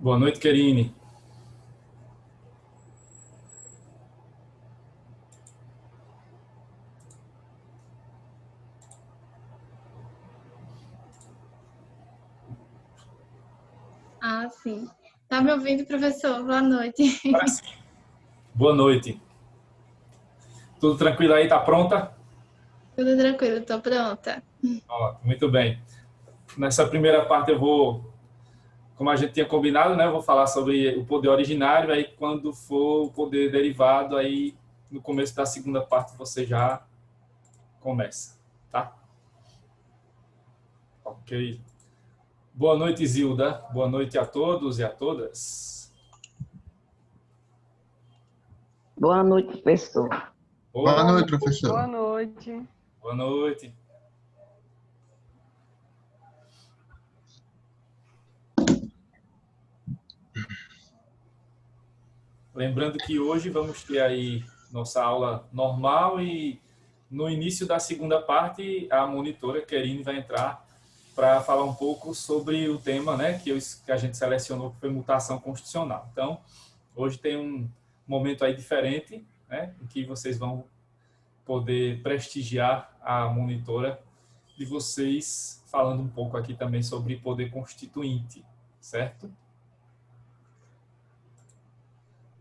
Boa noite, Querine. Ah, sim. Tá me ouvindo, professor? Boa noite. Agora sim. Boa noite. Tudo tranquilo aí? Tá pronta? Tudo tranquilo, tô pronta. Ó, muito bem. Nessa primeira parte eu vou, como a gente tinha combinado, né? Eu vou falar sobre o poder originário, aí quando for o poder derivado, aí no começo da segunda parte você já começa, tá? Ok. Boa noite, Zilda. Boa noite a todos e a todas. Boa noite, professor. Boa Boa noite. noite, professor. Boa noite. Boa noite. Lembrando que hoje vamos ter aí nossa aula normal e no início da segunda parte a monitora Querine vai entrar para falar um pouco sobre o tema, né, que a gente selecionou, que foi mutação constitucional. Então, hoje tem um momento aí diferente, né, em que vocês vão poder prestigiar a monitora de vocês, falando um pouco aqui também sobre poder constituinte, certo?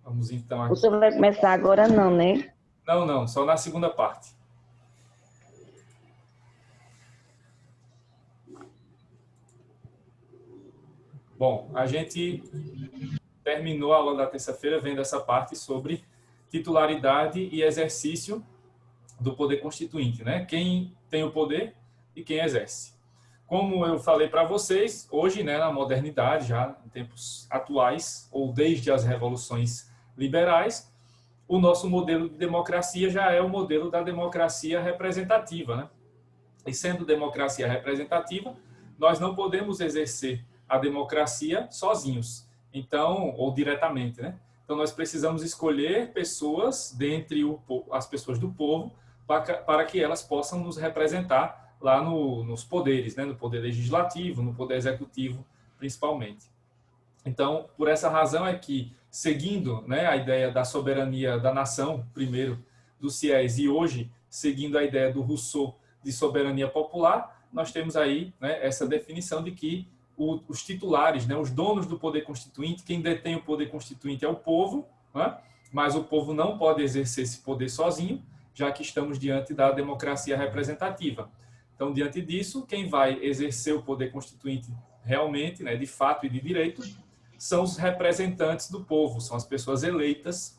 Vamos então aqui. O senhor vai começar agora não, né? Não, só na segunda parte. Bom, a gente terminou a aula da terça-feira vendo essa parte sobre titularidade e exercício do poder constituinte, né? Quem tem o poder e quem exerce. Como eu falei para vocês, hoje, né, na modernidade, já em tempos atuais, ou desde as revoluções liberais, o nosso modelo de democracia já é o modelo da democracia representativa, né? E sendo democracia representativa, nós não podemos exercer a democracia sozinhos, então, ou diretamente, né? Então, nós precisamos escolher pessoas dentre as pessoas do povo para que elas possam nos representar lá nos poderes, né? No poder legislativo, no poder executivo, principalmente. Então, por essa razão é que, seguindo, né, a ideia da soberania da nação, primeiro, do Sieyès, e hoje, seguindo a ideia do Rousseau de soberania popular, nós temos aí, né, essa definição de que os titulares, né, os donos do poder constituinte, quem detém o poder constituinte é o povo, né, mas o povo não pode exercer esse poder sozinho, já que estamos diante da democracia representativa. Então, diante disso, quem vai exercer o poder constituinte realmente, né, de fato e de direito, são os representantes do povo, são as pessoas eleitas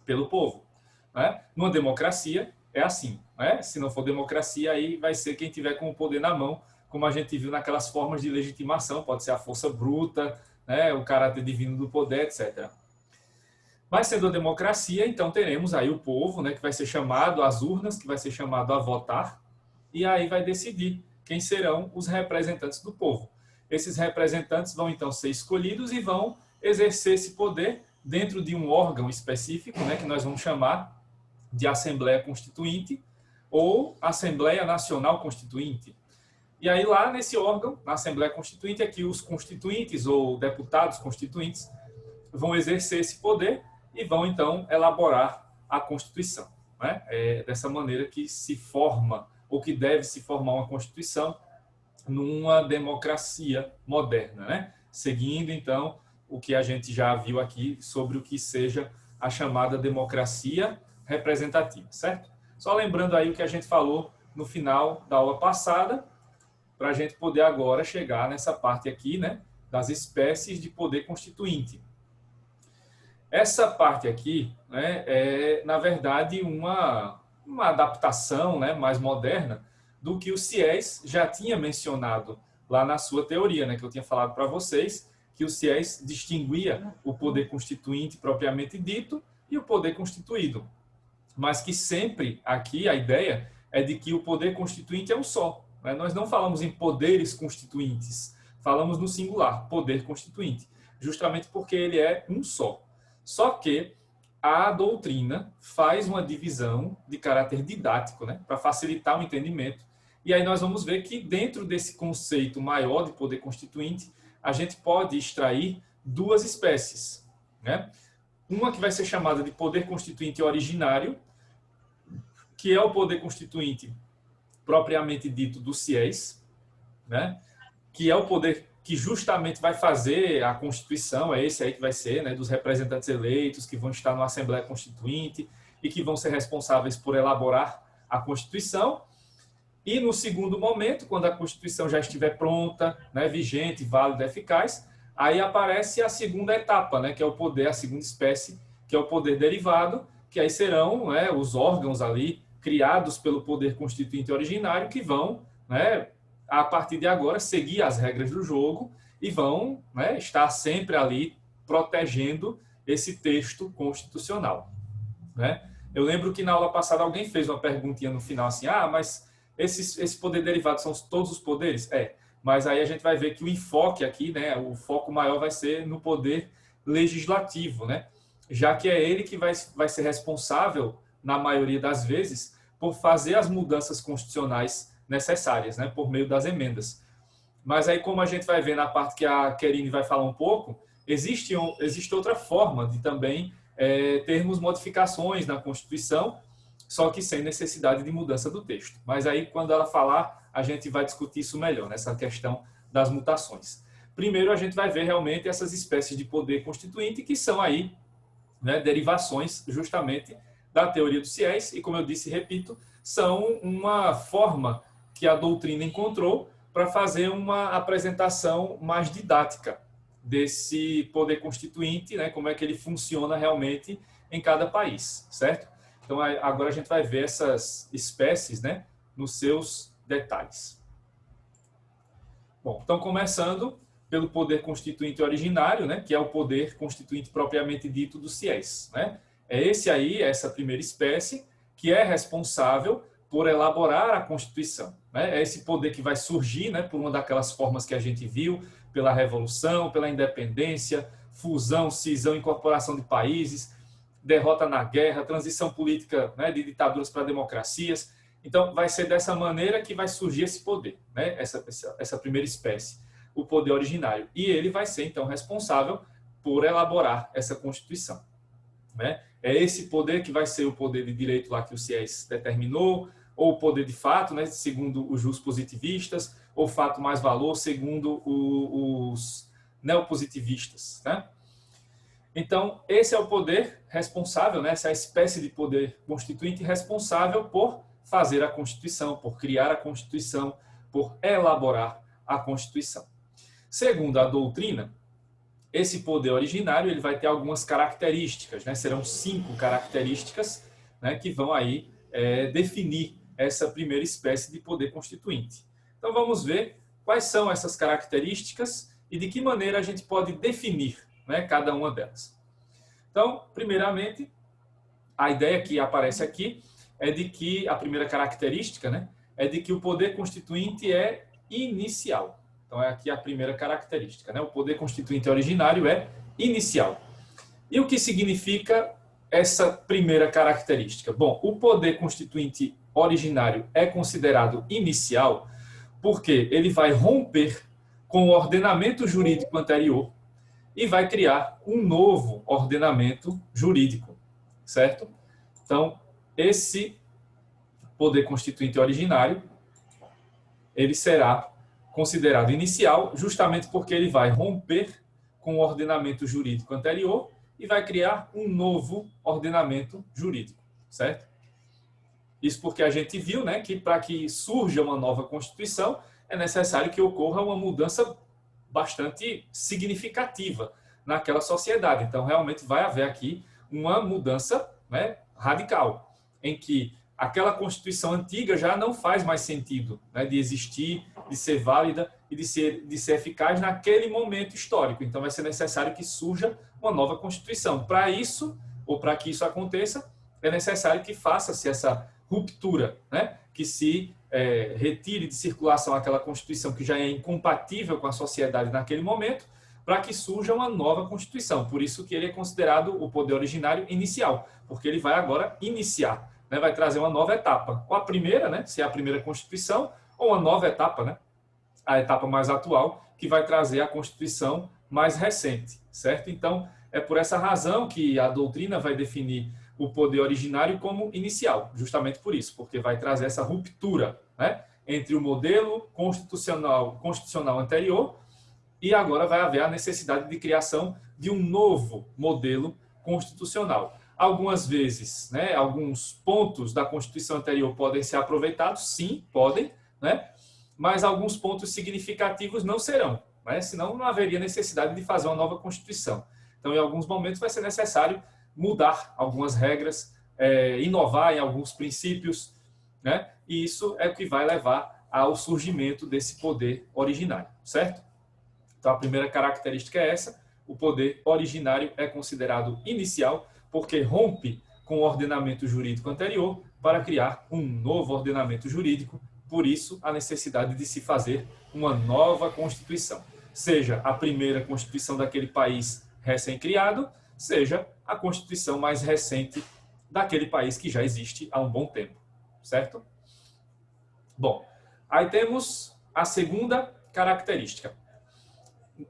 pelo povo. Né? Numa democracia, é assim. Né? Se não for democracia, aí vai ser quem tiver com o poder na mão, como a gente viu naquelas formas de legitimação, pode ser a força bruta, né? O caráter divino do poder, etc. Mas sendo a democracia, então teremos aí o povo, né, que vai ser chamado às urnas, que vai ser chamado a votar, e aí vai decidir quem serão os representantes do povo. Esses representantes vão então ser escolhidos e vão exercer esse poder dentro de um órgão específico, né, que nós vamos chamar de Assembleia Constituinte ou Assembleia Nacional Constituinte. E aí lá nesse órgão, na Assembleia Constituinte, é que os constituintes ou deputados constituintes vão exercer esse poder e vão então elaborar a Constituição. Né? É dessa maneira que se forma ou que deve se formar uma Constituição numa democracia moderna, né? Seguindo, então, o que a gente já viu aqui sobre o que seja a chamada democracia representativa, certo? Só lembrando aí o que a gente falou no final da aula passada, para a gente poder agora chegar nessa parte aqui, né, das espécies de poder constituinte. Essa parte aqui, né, é, na verdade, uma adaptação, né, mais moderna do que o Sieyès já tinha mencionado lá na sua teoria, né, que eu tinha falado para vocês, que o Sieyès distinguia o poder constituinte propriamente dito e o poder constituído. Mas que sempre aqui a ideia é de que o poder constituinte é um só. Né? Nós não falamos em poderes constituintes, falamos no singular, poder constituinte, justamente porque ele é um só. Só que a doutrina faz uma divisão de caráter didático, né, para facilitar o entendimento. E aí nós vamos ver que dentro desse conceito maior de poder constituinte, a gente pode extrair duas espécies, né? Uma que vai ser chamada de poder constituinte originário, que é o poder constituinte propriamente dito do CIES, né? Que é o poder que justamente vai fazer a Constituição, é esse aí que vai ser, né, dos representantes eleitos que vão estar na Assembleia Constituinte e que vão ser responsáveis por elaborar a Constituição. E no segundo momento, quando a Constituição já estiver pronta, né, vigente, válida, eficaz, aí aparece a segunda etapa, né, que é o poder, a segunda espécie, que é o poder derivado, que aí serão, né, os órgãos ali criados pelo poder constituinte originário que vão, né, a partir de agora, seguir as regras do jogo e vão, né, estar sempre ali protegendo esse texto constitucional, né? Eu lembro que na aula passada alguém fez uma perguntinha no final assim, mas esse poder derivado são todos os poderes? Mas aí a gente vai ver que o enfoque aqui, né, o foco maior vai ser no poder legislativo, né? Já que é ele que vai ser responsável, na maioria das vezes, por fazer as mudanças constitucionais necessárias, né, por meio das emendas. Mas aí, como a gente vai ver na parte que a Querine vai falar um pouco, existe outra forma de também termos modificações na Constituição, só que sem necessidade de mudança do texto. Mas aí, quando ela falar, a gente vai discutir isso melhor, nessa questão das mutações. Primeiro, a gente vai ver realmente essas espécies de poder constituinte, que são aí, né, derivações justamente da teoria do CIES, e como eu disse, repito, são uma forma que a doutrina encontrou para fazer uma apresentação mais didática desse poder constituinte, né, como é que ele funciona realmente em cada país, certo? Então, agora a gente vai ver essas espécies, né, nos seus detalhes. Bom, então, começando pelo poder constituinte originário, né, que é o poder constituinte propriamente dito do CIES, né? É esse aí, essa primeira espécie, que é responsável por elaborar a Constituição, né? É esse poder que vai surgir, né, por uma daquelas formas que a gente viu, pela Revolução, pela independência, fusão, cisão, incorporação de países, derrota na guerra, transição política, né, de ditaduras para democracias. Então, vai ser dessa maneira que vai surgir esse poder, né, essa primeira espécie, o poder originário. E ele vai ser, então, responsável por elaborar essa Constituição, né? É esse poder que vai ser o poder de direito lá que o CIES determinou, ou o poder de fato, né, segundo os positivistas, ou fato mais valor, segundo os neopositivistas, né? Então, esse é o poder responsável, né, essa espécie de poder constituinte responsável por fazer a Constituição, por criar a Constituição, por elaborar a Constituição. Segundo a doutrina, esse poder originário ele vai ter algumas características, né? Serão 5 características, né, que vão aí definir essa primeira espécie de poder constituinte. Então vamos ver quais são essas características e de que maneira a gente pode definir, né, cada uma delas. Então, primeiramente, a ideia que aparece aqui é de que a primeira característica, né, é de que o poder constituinte é inicial. Então, é aqui a primeira característica, né? O poder constituinte originário é inicial. E o que significa essa primeira característica? Bom, o poder constituinte originário é considerado inicial porque ele vai romper com o ordenamento jurídico anterior e vai criar um novo ordenamento jurídico, certo? Então, esse poder constituinte originário, ele será considerado inicial, justamente porque ele vai romper com o ordenamento jurídico anterior e vai criar um novo ordenamento jurídico, certo? Isso porque a gente viu, né, que para que surja uma nova Constituição é necessário que ocorra uma mudança bastante significativa naquela sociedade. Então, realmente vai haver aqui uma mudança, né, radical, em que aquela Constituição antiga já não faz mais sentido, né, de existir, de ser válida e de ser eficaz naquele momento histórico. Então, vai ser necessário que surja uma nova Constituição. Para isso, ou para que isso aconteça, é necessário que faça-se essa ruptura, né, que se retire de circulação aquela Constituição que já é incompatível com a sociedade naquele momento, para que surja uma nova Constituição. Por isso que ele é considerado o poder originário inicial, porque ele vai agora iniciar, né, vai trazer uma nova etapa. Ou a primeira, né, se é a primeira Constituição, ou uma nova etapa, né, a etapa mais atual, que vai trazer a Constituição mais recente, certo? Então, é por essa razão que a doutrina vai definir o poder originário como inicial, justamente por isso, porque vai trazer essa ruptura, né, entre o modelo constitucional anterior e agora vai haver a necessidade de criação de um novo modelo constitucional. Algumas vezes, né, alguns pontos da Constituição anterior podem ser aproveitados, sim, podem, né, mas alguns pontos significativos não serão, né, senão não haveria necessidade de fazer uma nova Constituição. Então, em alguns momentos vai ser necessário mudar algumas regras, inovar em alguns princípios, né, e isso é o que vai levar ao surgimento desse poder originário, certo? Então, a primeira característica é essa: o poder originário é considerado inicial, porque rompe com o ordenamento jurídico anterior para criar um novo ordenamento jurídico. Por isso, a necessidade de se fazer uma nova Constituição. Seja a primeira Constituição daquele país recém-criado, seja a Constituição mais recente daquele país que já existe há um bom tempo. Certo? Bom, aí temos a segunda característica.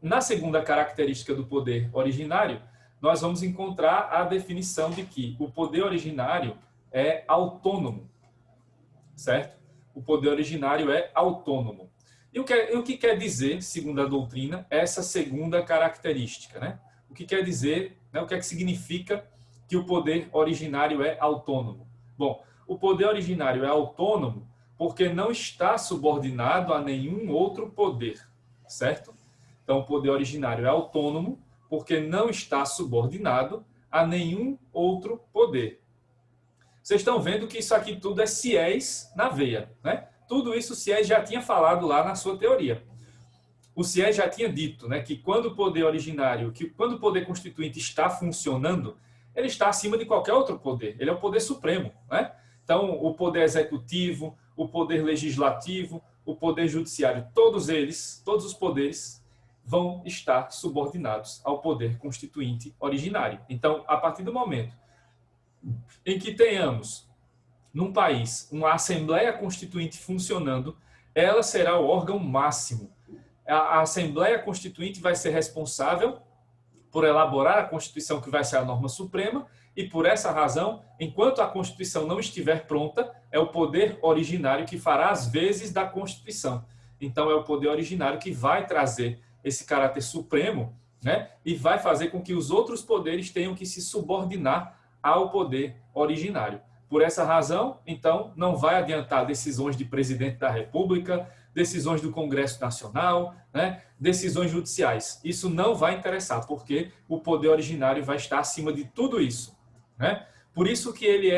Na segunda característica do poder originário, nós vamos encontrar a definição de que o poder originário é autônomo, certo? O poder originário é autônomo. E o que quer dizer, segundo a doutrina, essa segunda característica, né? O que quer dizer, né, o que é que significa que o poder originário é autônomo? Bom, o poder originário é autônomo porque não está subordinado a nenhum outro poder, certo? Então, o poder originário é autônomo porque não está subordinado a nenhum outro poder. Vocês estão vendo que isso aqui tudo é Siés na veia, né? Tudo isso o Siés já tinha falado lá na sua teoria. O Siés já tinha dito, né, que quando o poder originário, que quando o poder constituinte está funcionando, ele está acima de qualquer outro poder. Ele é o poder supremo, né? Então, o poder executivo, o poder legislativo, o poder judiciário, todos eles, todos os poderes vão estar subordinados ao poder constituinte originário. Então, a partir do momento em que tenhamos num país uma Assembleia Constituinte funcionando, ela será o órgão máximo. A Assembleia Constituinte vai ser responsável por elaborar a Constituição, que vai ser a norma suprema, e por essa razão, enquanto a Constituição não estiver pronta, é o poder originário que fará as vezes da Constituição. Então, é o poder originário que vai trazer esse caráter supremo, né, e vai fazer com que os outros poderes tenham que se subordinar ao poder originário. Por essa razão, então, não vai adiantar decisões de presidente da República, decisões do Congresso Nacional, né, decisões judiciais. Isso não vai interessar, porque o poder originário vai estar acima de tudo isso, né? Por isso que ele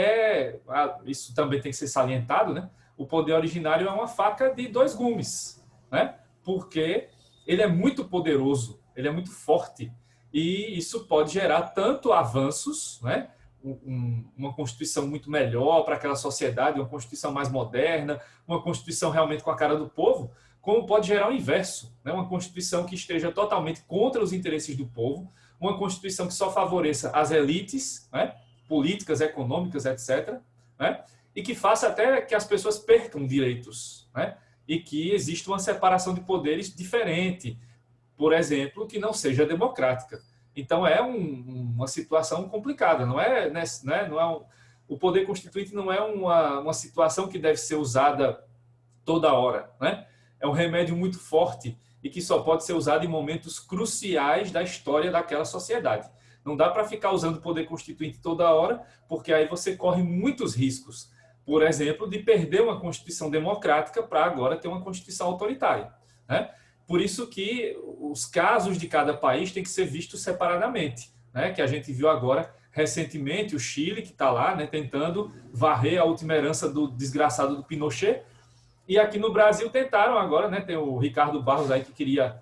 isso também tem que ser salientado, né? O poder originário é uma faca de dois gumes, né? Porque ele é muito poderoso, ele é muito forte, e isso pode gerar tanto avanços, né? Uma Constituição muito melhor para aquela sociedade, uma Constituição mais moderna, uma Constituição realmente com a cara do povo, como pode gerar o inverso, né? Uma Constituição que esteja totalmente contra os interesses do povo, uma Constituição que só favoreça as elites, né? Políticas, econômicas, etc., né? E que faça até que as pessoas percam direitos, né? E que exista uma separação de poderes diferente, por exemplo, que não seja democrática. Então, é uma situação complicada. Não é, né, o poder constituinte não é uma situação que deve ser usada toda hora, né? É um remédio muito forte e que só pode ser usado em momentos cruciais da história daquela sociedade. Não dá para ficar usando o poder constituinte toda hora, porque aí você corre muitos riscos. Por exemplo, de perder uma Constituição democrática para agora ter uma Constituição autoritária, né? Por isso que os casos de cada país têm que ser vistos separadamente, né? Que a gente viu agora recentemente o Chile, que está lá, né, tentando varrer a última herança do desgraçado do Pinochet. E aqui no Brasil tentaram agora, né? Tem o Ricardo Barros aí que queria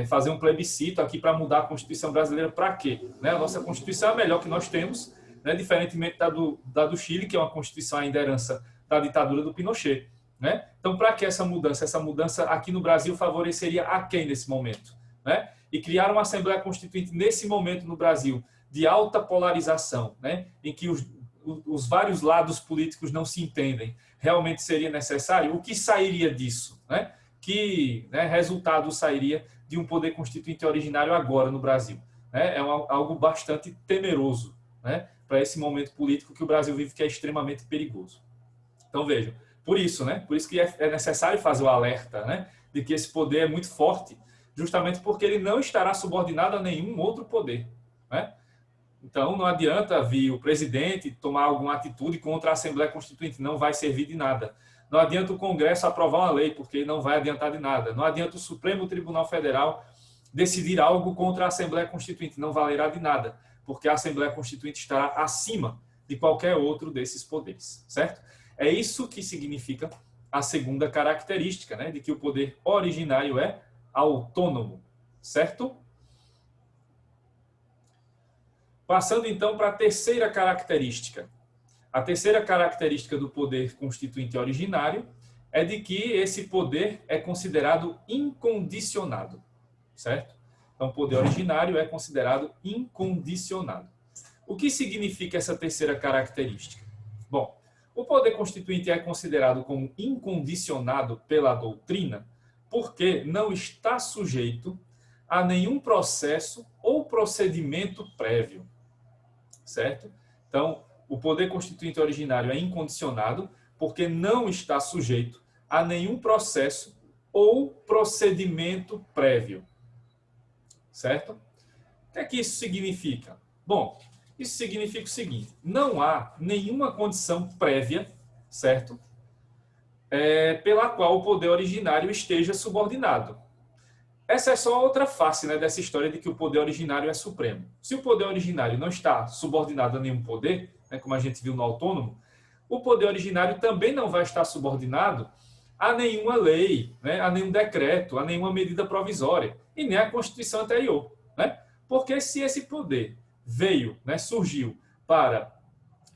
fazer um plebiscito aqui para mudar a Constituição brasileira. Para quê? Né? A nossa Constituição é a melhor que nós temos, né? Diferentemente da do Chile, que é uma Constituição ainda herança da ditadura do Pinochet. Né? Então, para que essa mudança? Essa mudança aqui no Brasil favoreceria a quem nesse momento? Né? E criar uma Assembleia Constituinte nesse momento no Brasil de alta polarização, né? Em que os vários lados políticos não se entendem, realmente seria necessário? O que sairia disso? Né? Que, né, resultado sairia de de um poder constituinte originário agora no Brasil. Né? É algo bastante temeroso, né? Para esse momento político que o Brasil vive, que é extremamente perigoso. Então, vejam, por isso, né? Por isso que é necessário fazer o alerta, né? De que esse poder é muito forte, justamente porque ele não estará subordinado a nenhum outro poder, né? Então, não adianta vir o presidente tomar alguma atitude contra a Assembleia Constituinte, não vai servir de nada. Não adianta o Congresso aprovar uma lei, porque não vai adiantar de nada. Não adianta o Supremo Tribunal Federal decidir algo contra a Assembleia Constituinte, não valerá de nada, porque a Assembleia Constituinte estará acima de qualquer outro desses poderes, certo? É isso que significa a segunda característica, né, de que o poder originário é autônomo, certo? Passando, então, para a terceira característica. A terceira característica do poder constituinte originário é de que esse poder é considerado incondicionado, certo? Então, o poder originário é considerado incondicionado. O que significa essa terceira característica? Bom, o poder constituinte é considerado como incondicionado pela doutrina porque não está sujeito a nenhum processo ou procedimento prévio, certo? Então, o poder constituinte originário é incondicionado porque não está sujeito a nenhum processo ou procedimento prévio, certo? O que é que isso significa? Bom, isso significa o seguinte: não há nenhuma condição prévia, certo? Pela qual o poder originário esteja subordinado. Essa é só outra face, né, dessa história de que o poder originário é supremo. Se o poder originário não está subordinado a nenhum poder, né, como a gente viu no autônomo, o poder originário também não vai estar subordinado a nenhuma lei, né, a nenhum decreto, a nenhuma medida provisória, e nem à Constituição anterior, né? Porque se esse poder veio, né, surgiu para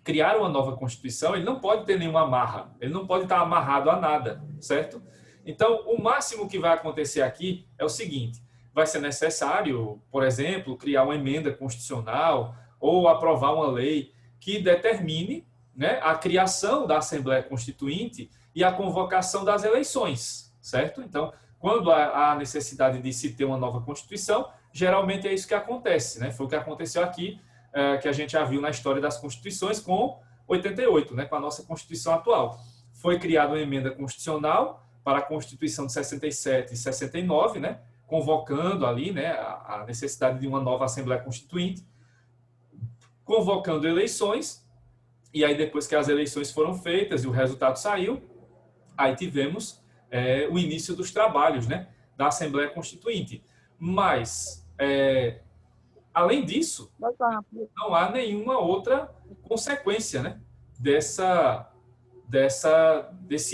criar uma nova Constituição, ele não pode ter nenhuma amarra, ele não pode estar amarrado a nada, certo? Então, o máximo que vai acontecer aqui é o seguinte: vai ser necessário, por exemplo, criar uma emenda constitucional ou aprovar uma lei que determine, né, a criação da Assembleia Constituinte e a convocação das eleições, certo? Então, quando há necessidade de se ter uma nova Constituição, geralmente é isso que acontece, né? Foi o que aconteceu aqui, que a gente já viu na história das Constituições com 88, né, com a nossa Constituição atual. Foi criada uma emenda constitucional para a Constituição de 67 e 69, né, convocando ali, né, a necessidade de uma nova Assembleia Constituinte, convocando eleições, e aí depois que as eleições foram feitas e o resultado saiu, aí tivemos o início dos trabalhos, né, da Assembleia Constituinte. Mas, além disso, não há nenhuma outra consequência, né, desse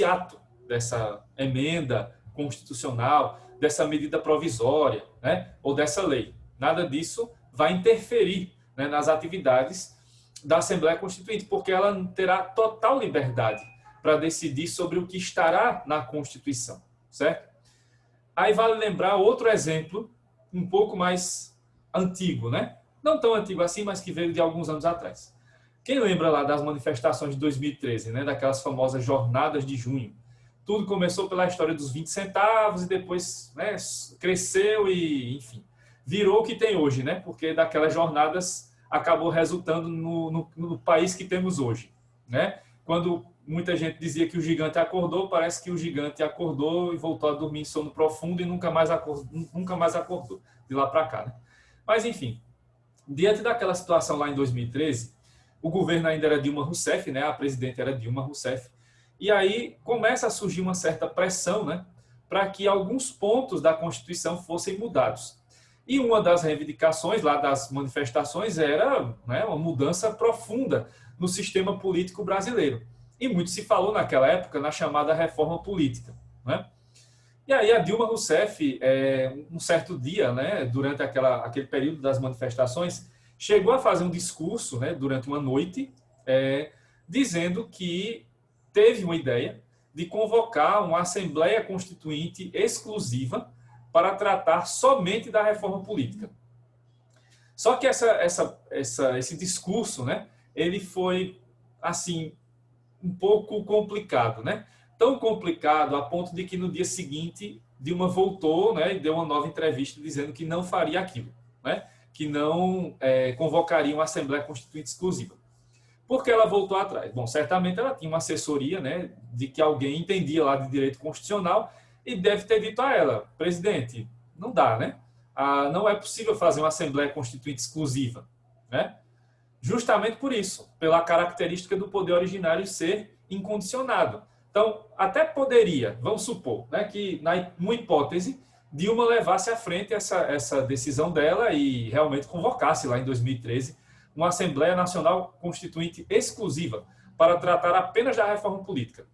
ato, dessa emenda constitucional, dessa medida provisória, né, ou dessa lei. Nada disso vai interferir, né, nas atividades da Assembleia Constituinte, porque ela terá total liberdade para decidir sobre o que estará na Constituição, certo? Aí vale lembrar outro exemplo um pouco mais antigo, né? Não tão antigo assim, mas que veio de alguns anos atrás. Quem lembra lá das manifestações de 2013, né? Daquelas famosas jornadas de junho? Tudo começou pela história dos 20 centavos e depois, né, cresceu e, enfim, virou o que tem hoje, né? Porque daquelas jornadas acabou resultando no país que temos hoje, né? Quando muita gente dizia que o gigante acordou, parece que o gigante acordou e voltou a dormir em sono profundo e nunca mais acordou de lá para cá, né? Mas, enfim, diante daquela situação lá em 2013, o governo ainda era Dilma Rousseff, né? A presidente era Dilma Rousseff. E aí começa a surgir uma certa pressão, né, para que alguns pontos da Constituição fossem mudados. E uma das reivindicações lá das manifestações era, né, uma mudança profunda no sistema político brasileiro. E muito se falou naquela época na chamada reforma política, né? E aí a Dilma Rousseff, um certo dia, né, durante aquele período das manifestações, chegou a fazer um discurso, né, durante uma noite, dizendo que teve uma ideia de convocar uma Assembleia Constituinte exclusiva para tratar somente da reforma política. Só que esse discurso, né, ele foi, assim, um pouco complicado, né? tão complicado a ponto de que no dia seguinte Dilma voltou, né, e deu uma nova entrevista dizendo que não faria aquilo, né, que não convocaria uma Assembleia Constituinte exclusiva. Por que ela voltou atrás? Bom, certamente ela tinha uma assessoria, né, de que alguém entendia lá de direito constitucional e deve ter dito a ela: presidente, não dá, né? Não é possível fazer uma Assembleia Constituinte exclusiva, né? Justamente por isso, pela característica do poder originário ser incondicionado. Então, até poderia, vamos supor, né, que, numa hipótese, Dilma levasse à frente essa decisão dela e realmente convocasse lá em 2013 uma Assembleia Nacional Constituinte exclusiva para tratar apenas da reforma política.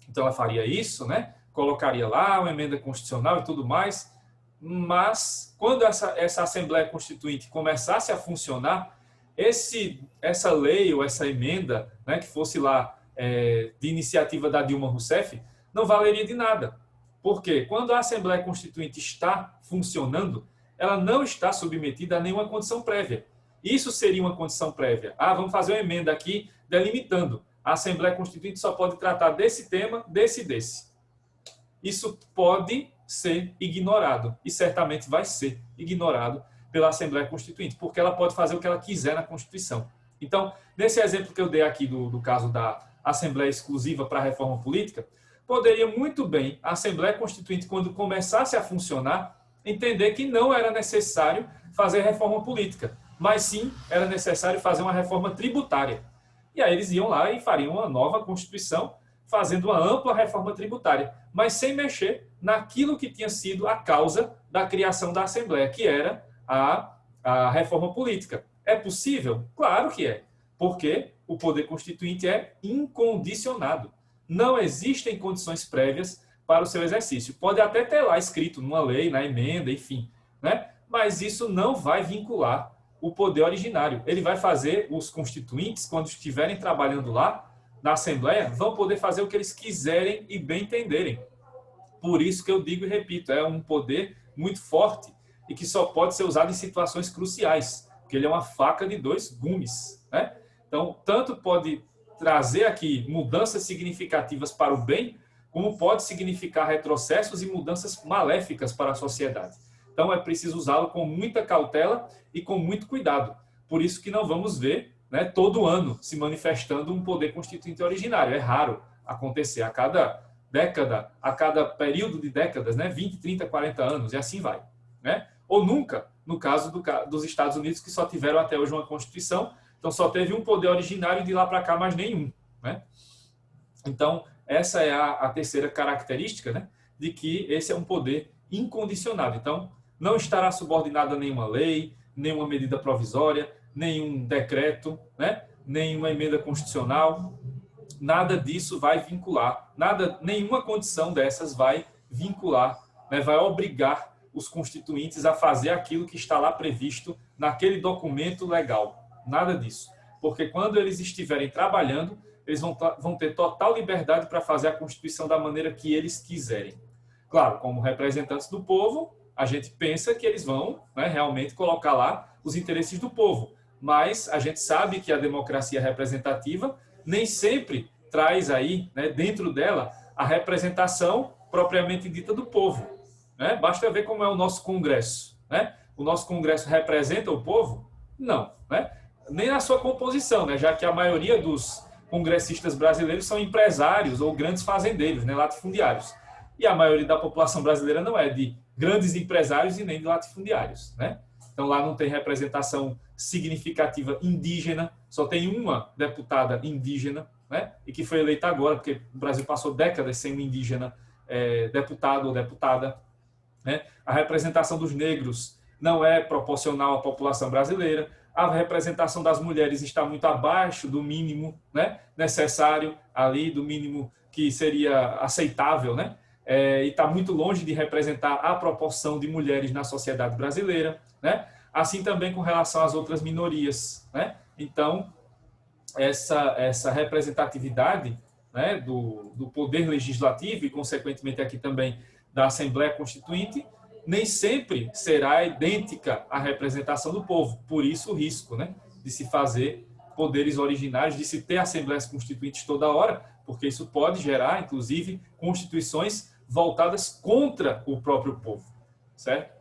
Então, ela faria isso, né, colocaria lá uma emenda constitucional e tudo mais, mas quando essa Assembleia Constituinte começasse a funcionar, essa lei ou essa emenda, né, que fosse lá de iniciativa da Dilma Rousseff, não valeria de nada. Porque quando a Assembleia Constituinte está funcionando, ela não está submetida a nenhuma condição prévia. Isso seria uma condição prévia. Vamos fazer uma emenda aqui delimitando. A Assembleia Constituinte só pode tratar desse tema, desse e desse. Isso pode ser ignorado, e certamente vai ser ignorado pela Assembleia Constituinte, porque ela pode fazer o que ela quiser na Constituição. Então, nesse exemplo que eu dei aqui do caso da Assembleia Exclusiva para a Reforma Política, poderia muito bem a Assembleia Constituinte, quando começasse a funcionar, entender que não era necessário fazer reforma política, mas sim era necessário fazer uma reforma tributária. E aí eles iam lá e fariam uma nova Constituição, fazendo uma ampla reforma tributária, mas sem mexer naquilo que tinha sido a causa da criação da Assembleia, que era a reforma política. É possível? Claro que é, porque o poder constituinte é incondicionado. Não existem condições prévias para o seu exercício. Pode até ter lá escrito numa lei, na emenda, enfim, né? Mas isso não vai vincular o poder originário. Ele vai fazer, os constituintes, quando estiverem trabalhando lá na Assembleia, vão poder fazer o que eles quiserem e bem entenderem. Por isso que eu digo e repito, é um poder muito forte e que só pode ser usado em situações cruciais, porque ele é uma faca de dois gumes, né? Então, tanto pode trazer aqui mudanças significativas para o bem, como pode significar retrocessos e mudanças maléficas para a sociedade. Então, é preciso usá-lo com muita cautela e com muito cuidado. Por isso que não vamos ver, né, todo ano se manifestando um poder constituinte originário. É raro acontecer a cada década, a cada período de décadas, né, 20, 30, 40 anos, e assim vai, né? Ou nunca, no caso dos Estados Unidos, que só tiveram até hoje uma Constituição, então só teve um poder originário, de lá para cá mais nenhum, né? Então, essa é a terceira característica, né, de que esse é um poder incondicionado. Então, não estará subordinado a nenhuma lei, nenhuma medida provisória, nenhum decreto, né, nenhuma emenda constitucional. Nada disso vai vincular, nenhuma condição dessas vai vincular, né, vai obrigar os constituintes a fazer aquilo que está lá previsto naquele documento legal. Nada disso. Porque quando eles estiverem trabalhando, eles vão ter total liberdade para fazer a Constituição da maneira que eles quiserem. Claro, como representantes do povo, a gente pensa que eles vão, né, realmente colocar lá os interesses do povo. Mas a gente sabe que a democracia representativa nem sempre traz aí, né, dentro dela, a representação propriamente dita do povo, né? Basta ver como é o nosso Congresso, né? O nosso Congresso representa o povo? Não, né? Nem na sua composição, né? Já que a maioria dos congressistas brasileiros são empresários ou grandes fazendeiros, né, latifundiários. E a maioria da população brasileira não é de grandes empresários e nem de latifundiários, né? Então lá não tem representação significativa indígena, só tem uma deputada indígena, né? E que foi eleita agora, porque o Brasil passou décadas sem um indígena deputado ou deputada, né? A representação dos negros não é proporcional à população brasileira. A representação das mulheres está muito abaixo do mínimo, né, necessário ali, do mínimo que seria aceitável, né? E está muito longe de representar a proporção de mulheres na sociedade brasileira, né? Assim também com relação às outras minorias, né? Então, essa representatividade, né, do poder legislativo e, consequentemente, aqui também da Assembleia Constituinte, nem sempre será idêntica à representação do povo. Por isso o risco, né, de se fazer poderes originários, de se ter assembleias constituintes toda hora, Porque isso pode gerar, inclusive, constituições voltadas contra o próprio povo, certo?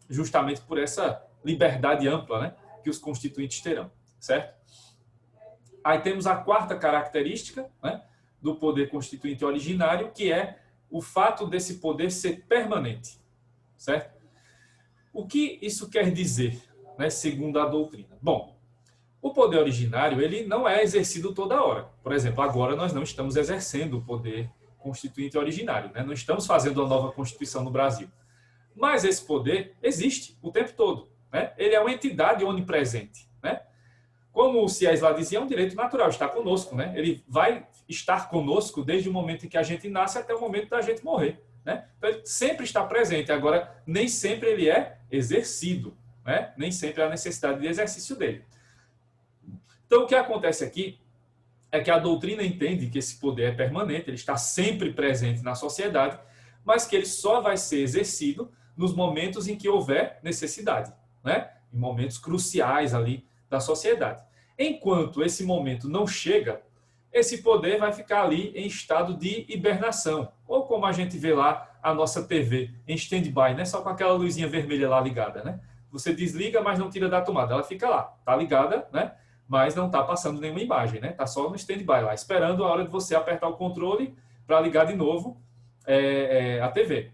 Justamente por essa liberdade ampla, né, que os constituintes terão, certo? Aí temos a quarta característica, né, do poder constituinte originário, que é o fato desse poder ser permanente, certo? O que isso quer dizer, né, segundo a doutrina? Bom, o poder originário ele não é exercido toda hora. Por exemplo, agora nós não estamos exercendo o poder constituinte originário, né? Não estamos fazendo a nova Constituição no Brasil. Mas esse poder existe o tempo todo, né? Ele é uma entidade onipresente, né? Como o Sies lá dizia, é um direito natural, está conosco, né? Ele vai estar conosco desde o momento em que a gente nasce até o momento da gente morrer, né? Então, ele sempre está presente. Agora, nem sempre ele é exercido, né? Nem sempre há necessidade de exercício dele. Então, o que acontece aqui é que a doutrina entende que esse poder é permanente, ele está sempre presente na sociedade, mas que ele só vai ser exercido nos momentos em que houver necessidade, né? Em momentos cruciais ali da sociedade. Enquanto esse momento não chega, esse poder vai ficar ali em estado de hibernação, ou como a gente vê lá a nossa TV em stand-by, né? Só com aquela luzinha vermelha lá ligada, né? Você desliga, mas não tira da tomada, ela fica lá, tá ligada, né? Mas não está passando nenhuma imagem, né? Está só no stand-by lá, esperando a hora de você apertar o controle para ligar de novo a TV,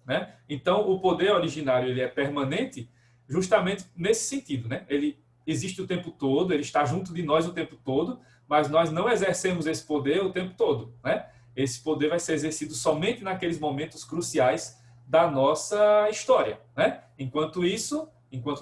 né? Então, o poder originário ele é permanente justamente nesse sentido, né? Ele existe o tempo todo, ele está junto de nós o tempo todo, mas nós não exercemos esse poder o tempo todo, né? Esse poder vai ser exercido somente naqueles momentos cruciais da nossa história, né? Enquanto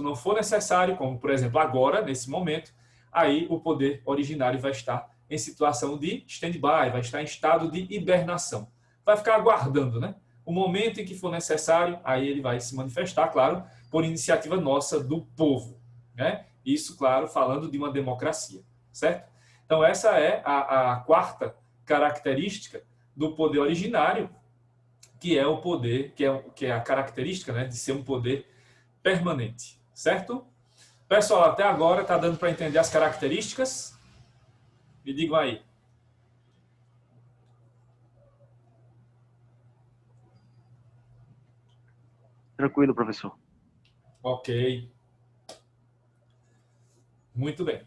não for necessário, como por exemplo agora, nesse momento, aí o poder originário vai estar em situação de stand-by, vai estar em estado de hibernação. Vai ficar aguardando, né? O momento em que for necessário, aí ele vai se manifestar, claro, por iniciativa nossa do povo, né? Isso, claro, falando de uma democracia, certo? Então, essa é a quarta característica do poder originário, que é o poder, que é a característica, né, de ser um poder permanente, certo? Pessoal, até agora está dando para entender as características? Me digam aí. Tranquilo, professor. Ok. Muito bem.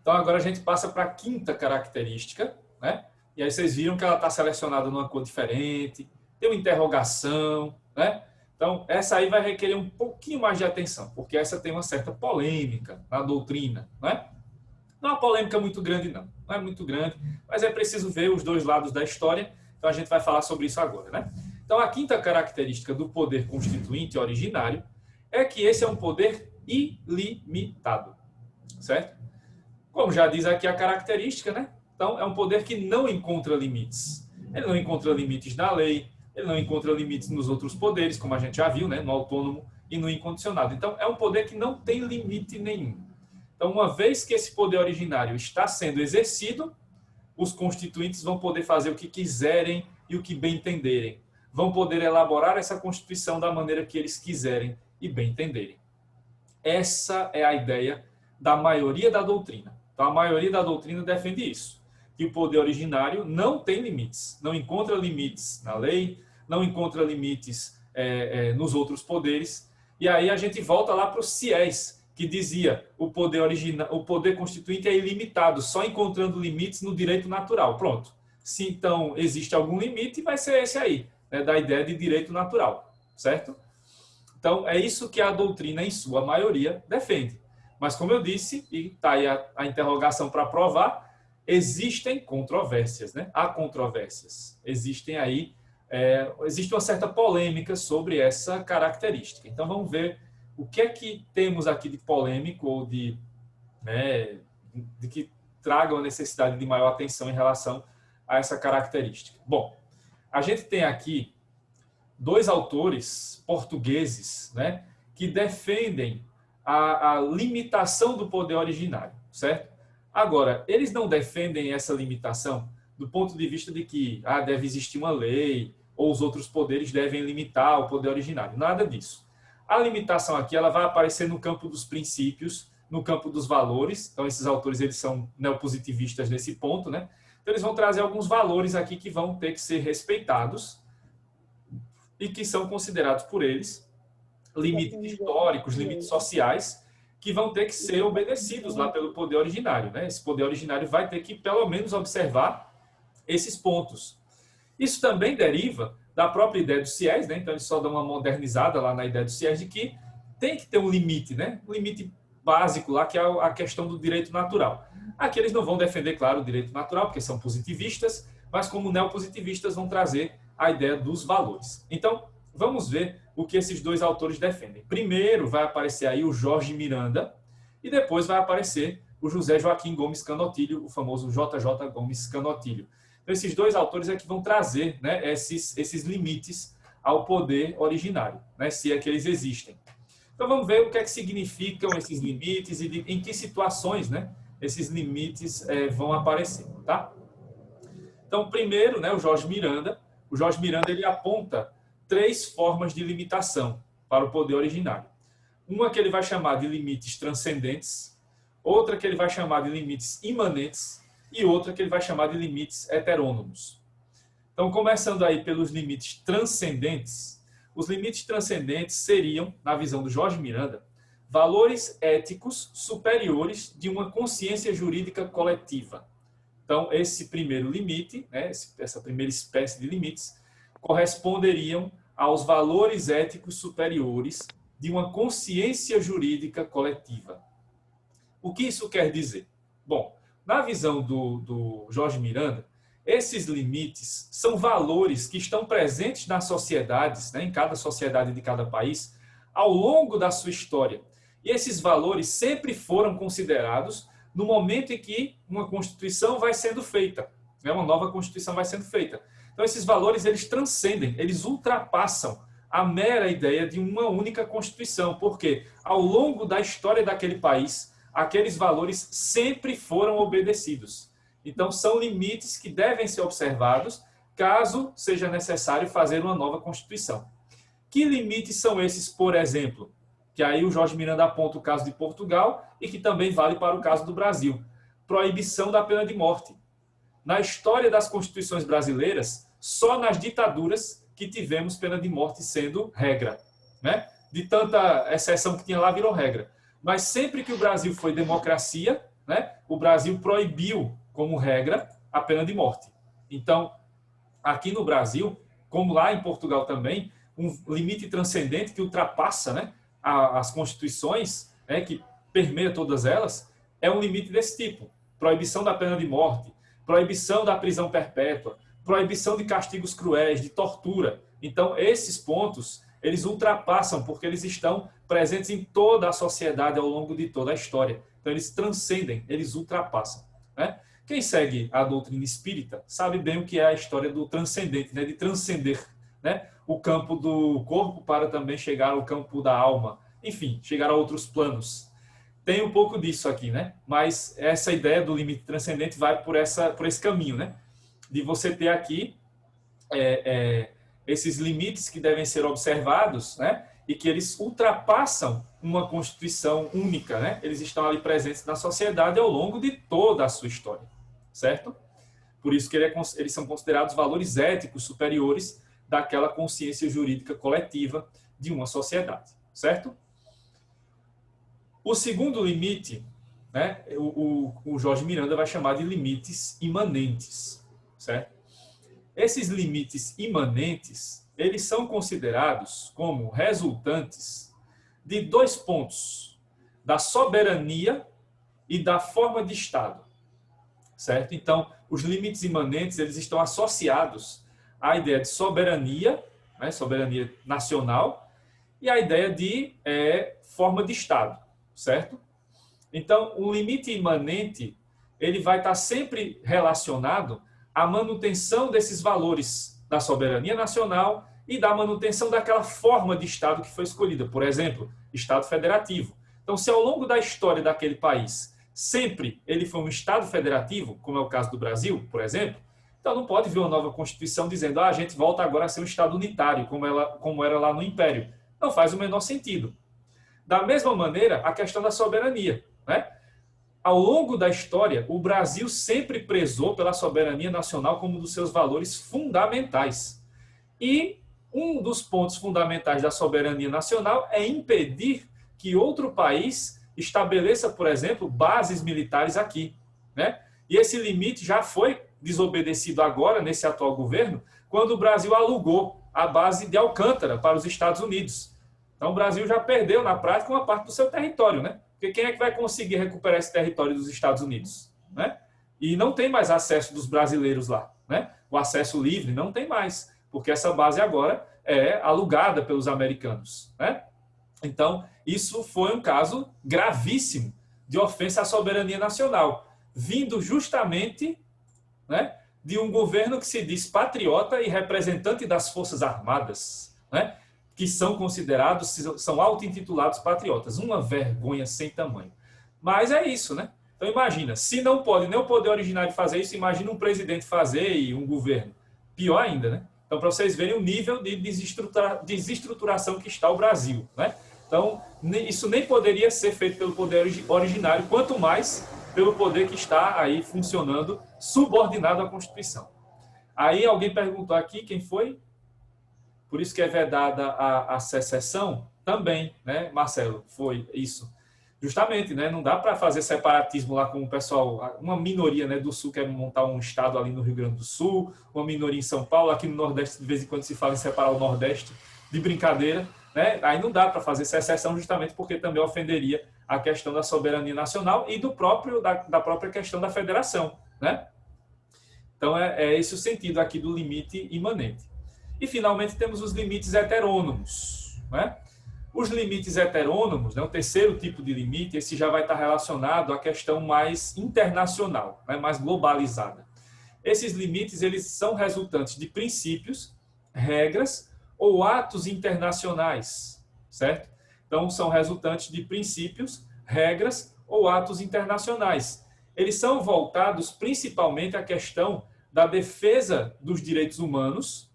Então, agora a gente passa para a quinta característica, né? E aí vocês viram que ela está selecionada numa cor diferente, tem uma interrogação, né? Então, essa aí vai requerer um pouquinho mais de atenção, porque essa tem uma certa polêmica na doutrina, né? Não é uma polêmica muito grande, não. Não é muito grande, mas é preciso ver os dois lados da história. Então, a gente vai falar sobre isso agora, né? Então, a quinta característica do poder constituinte originário é que esse é um poder ilimitado, certo? Como já diz aqui a característica, né? Então, é um poder que não encontra limites. Ele não encontra limites na lei, ele não encontra limites nos outros poderes, como a gente já viu, né? No autônomo e no incondicionado. Então, é um poder que não tem limite nenhum. Então, uma vez que esse poder originário está sendo exercido, os constituintes vão poder fazer o que quiserem e o que bem entenderem. Vão poder elaborar essa Constituição da maneira que eles quiserem e bem entenderem. Essa é a ideia da maioria da doutrina. Então, a maioria da doutrina defende isso, que o poder originário não tem limites, não encontra limites na lei, não encontra limites nos outros poderes. E aí a gente volta lá para o Sies, que dizia o poder constituinte é ilimitado, só encontrando limites no direito natural. Pronto. Se então existe algum limite, vai ser esse aí, né, da ideia de direito natural, certo? Então, é isso que a doutrina, em sua maioria, defende. Mas, como eu disse, e está aí a interrogação para provar, existem controvérsias, né? Há controvérsias. Existe uma certa polêmica sobre essa característica. Então, vamos ver o que é que temos aqui de polêmico ou de que traga uma necessidade de maior atenção em relação a essa característica. Bom, a gente tem aqui dois autores portugueses, né, que defendem a limitação do poder originário, certo? Agora, eles não defendem essa limitação do ponto de vista de que deve existir uma lei ou os outros poderes devem limitar o poder originário. Nada disso. A limitação aqui ela vai aparecer no campo dos princípios, no campo dos valores. Então, esses autores eles são neopositivistas nesse ponto, né? Então, eles vão trazer alguns valores aqui que vão ter que ser respeitados e que são considerados por eles limites históricos, limites sociais, que vão ter que ser obedecidos lá pelo poder originário, né? Esse poder originário vai ter que, pelo menos, observar esses pontos. Isso também deriva da própria ideia do Siés, né? Então, eles só dão uma modernizada lá na ideia do Siés de que tem que ter um limite, né? Um limite básico lá, que é a questão do direito natural. Aqui eles não vão defender, claro, o direito natural, porque são positivistas, mas como neopositivistas vão trazer a ideia dos valores. Então, vamos ver o que esses dois autores defendem. Primeiro vai aparecer aí o Jorge Miranda e depois vai aparecer o José Joaquim Gomes Canotilho, o famoso JJ Gomes Canotilho. Então, esses dois autores é que vão trazer, né, esses limites ao poder originário, né, se é que eles existem. Então, vamos ver o que é que significam esses limites e em que situações, né, esses limites vão aparecer, tá? Então, primeiro, né, o Jorge Miranda ele aponta 3 formas de limitação para o poder originário. Uma que ele vai chamar de limites transcendentes, outra que ele vai chamar de limites imanentes e outra que ele vai chamar de limites heterônomos. Então, começando aí pelos limites transcendentes, os limites transcendentes seriam, na visão do Jorge Miranda, valores éticos superiores de uma consciência jurídica coletiva. Então, esse primeiro limite, né, essa primeira espécie de limites, corresponderiam aos valores éticos superiores de uma consciência jurídica coletiva. O que isso quer dizer? Bom, na visão do Jorge Miranda, esses limites são valores que estão presentes nas sociedades, né, em cada sociedade de cada país, ao longo da sua história. E esses valores sempre foram considerados no momento em que uma Constituição vai sendo feita, né, uma nova Constituição vai sendo feita. Então, esses valores, eles transcendem, eles ultrapassam a mera ideia de uma única Constituição, porque ao longo da história daquele país, aqueles valores sempre foram obedecidos. Então, são limites que devem ser observados caso seja necessário fazer uma nova Constituição. Que limites são esses, por exemplo? Que aí o Jorge Miranda aponta o caso de Portugal e que também vale para o caso do Brasil. Proibição da pena de morte. Na história das constituições brasileiras, só nas ditaduras que tivemos pena de morte sendo regra, né? De tanta exceção que tinha lá, virou regra. Mas sempre que o Brasil foi democracia, né, o Brasil proibiu, como regra, a pena de morte. Então, aqui no Brasil, como lá em Portugal também, um limite transcendente que ultrapassa, né, as constituições, né, que permeia todas elas, é um limite desse tipo. Proibição da pena de morte, proibição da prisão perpétua, proibição de castigos cruéis, de tortura. Então, esses pontos, eles ultrapassam, porque eles estão presentes em toda a sociedade ao longo de toda a história. Então, eles transcendem, eles ultrapassam, né? Quem segue a doutrina espírita sabe bem o que é a história do transcendente, né? De transcender, né, o campo do corpo para também chegar ao campo da alma. Enfim, chegar a outros planos. Tem um pouco disso aqui, né? Mas essa ideia do limite transcendente vai por esse caminho, né? De você ter aqui esses limites que devem ser observados, né? E que eles ultrapassam uma Constituição única, né? Eles estão ali presentes na sociedade ao longo de toda a sua história, certo? Por isso que eles são considerados valores éticos superiores daquela consciência jurídica coletiva de uma sociedade, certo? O segundo limite, né, o Jorge Miranda vai chamar de limites imanentes, certo? Esses limites imanentes, eles são considerados como resultantes de 2 pontos, da soberania e da forma de Estado, certo? Então, os limites imanentes, eles estão associados à ideia de soberania, né, soberania nacional, e à ideia de forma de Estado, certo? Então, o limite imanente, ele vai estar sempre relacionado à manutenção desses valores da soberania nacional e da manutenção daquela forma de Estado que foi escolhida. Por exemplo, Estado federativo. Então, se ao longo da história daquele país sempre ele foi um Estado federativo, como é o caso do Brasil, por exemplo, então não pode vir uma nova Constituição dizendo a gente volta agora a ser um Estado unitário, como era lá no Império. Não faz o menor sentido. Da mesma maneira, a questão da soberania, né? Ao longo da história, o Brasil sempre prezou pela soberania nacional como um dos seus valores fundamentais. E um dos pontos fundamentais da soberania nacional é impedir que outro país estabeleça, por exemplo, bases militares aqui, né? E esse limite já foi desobedecido agora, nesse atual governo, quando o Brasil alugou a base de Alcântara para os Estados Unidos. Então, o Brasil já perdeu, na prática, uma parte do seu território, né? Porque quem é que vai conseguir recuperar esse território dos Estados Unidos, né? E não tem mais acesso dos brasileiros lá, né? O acesso livre não tem mais, porque essa base agora é alugada pelos americanos, né? Então, isso foi um caso gravíssimo de ofensa à soberania nacional, vindo justamente, né, de um governo que se diz patriota e representante das Forças Armadas, né, que são considerados, são auto-intitulados patriotas. Uma vergonha sem tamanho. Mas é isso, né? Então imagina, se não pode nem o poder originário fazer isso, imagina um presidente fazer e um governo. Pior ainda, né? Então, para vocês verem o nível de desestruturação que está o Brasil, né? Então, isso nem poderia ser feito pelo poder originário, quanto mais pelo poder que está aí funcionando subordinado à Constituição. Aí alguém perguntou aqui, quem foi? Por isso que é vedada a secessão? Também, né, Marcelo? Foi isso. Justamente, né? Não dá para fazer separatismo lá com o pessoal, uma minoria, né, do Sul quer montar um estado ali no Rio Grande do Sul, uma minoria em São Paulo, aqui no Nordeste de vez em quando se fala em separar o Nordeste de brincadeira, né? Aí não dá para fazer secessão justamente porque também ofenderia a questão da soberania nacional e da própria questão da federação, né? Então é esse o sentido aqui do limite imanente. E finalmente temos os limites heterônomos, né? Os limites heterônomos, né, o terceiro tipo de limite, esse já vai estar relacionado à questão mais internacional, né, mais globalizada. Esses limites eles são resultantes de princípios, regras ou atos internacionais, certo? Então, são resultantes de princípios, regras ou atos internacionais. Eles são voltados principalmente à questão da defesa dos direitos humanos,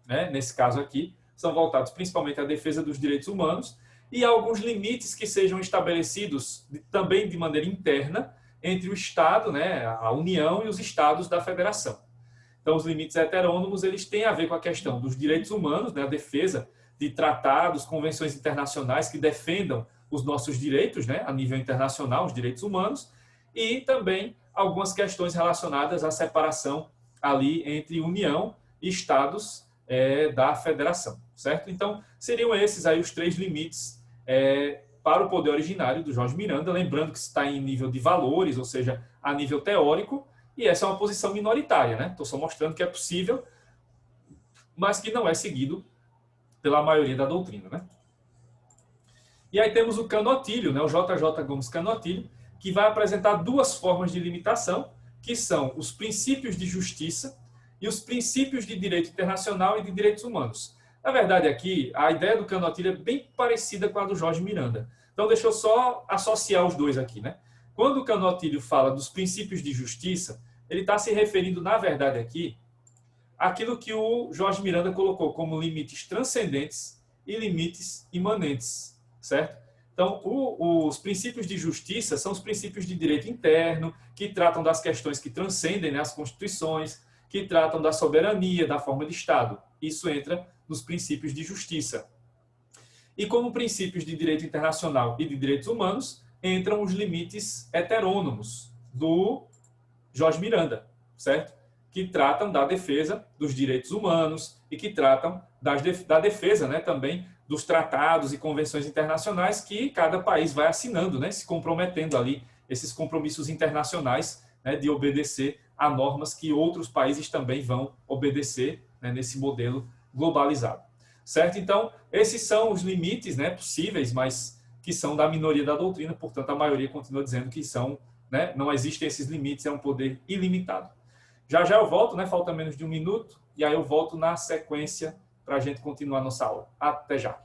né, nesse caso aqui, são voltados principalmente à defesa dos direitos humanos e a alguns limites que sejam estabelecidos também de maneira interna entre o Estado, né, a União e os Estados da Federação. Então, os limites heterônomos eles têm a ver com a questão dos direitos humanos, né, a defesa de tratados, convenções internacionais que defendam os nossos direitos, né, a nível internacional, os direitos humanos, e também algumas questões relacionadas à separação ali entre União e Estados da Federação, certo? Então, seriam esses aí os três limites para o poder originário do Jorge Miranda, lembrando que está em nível de valores, ou seja, a nível teórico, e essa é uma posição minoritária, né? Estou só mostrando que é possível, mas que não é seguido pela maioria da doutrina, né? E aí temos o Canotilho, né? O JJ Gomes Canotilho, que vai apresentar duas formas de limitação, que são os princípios de justiça e os princípios de direito internacional e de direitos humanos. Na verdade, aqui, a ideia do Canotilho é bem parecida com a do Jorge Miranda. Então, deixa eu só associar os dois aqui, né? Quando o Canotilho fala dos princípios de justiça, ele está se referindo, na verdade, aqui, àquilo que o Jorge Miranda colocou como limites transcendentes e limites imanentes, certo? Então, os princípios de justiça são os princípios de direito interno, que tratam das questões que transcendem, né, as constituições, que tratam da soberania, da forma de Estado. Isso entra nos princípios de justiça. E como princípios de direito internacional e de direitos humanos, entram os limites heterônomos do Jorge Miranda, certo? Que tratam da defesa dos direitos humanos e que tratam da defesa, né, também dos tratados e convenções internacionais que cada país vai assinando, né, se comprometendo ali, esses compromissos internacionais, né, de obedecer a normas que outros países também vão obedecer, né, nesse modelo globalizado. Certo? Então, esses são os limites, né, possíveis, mas que são da minoria da doutrina, portanto, a maioria continua dizendo que são, né, não existem esses limites, é um poder ilimitado. Já eu volto, né, falta menos de um minuto, e aí eu volto na sequência para a gente continuar nossa aula. Até já!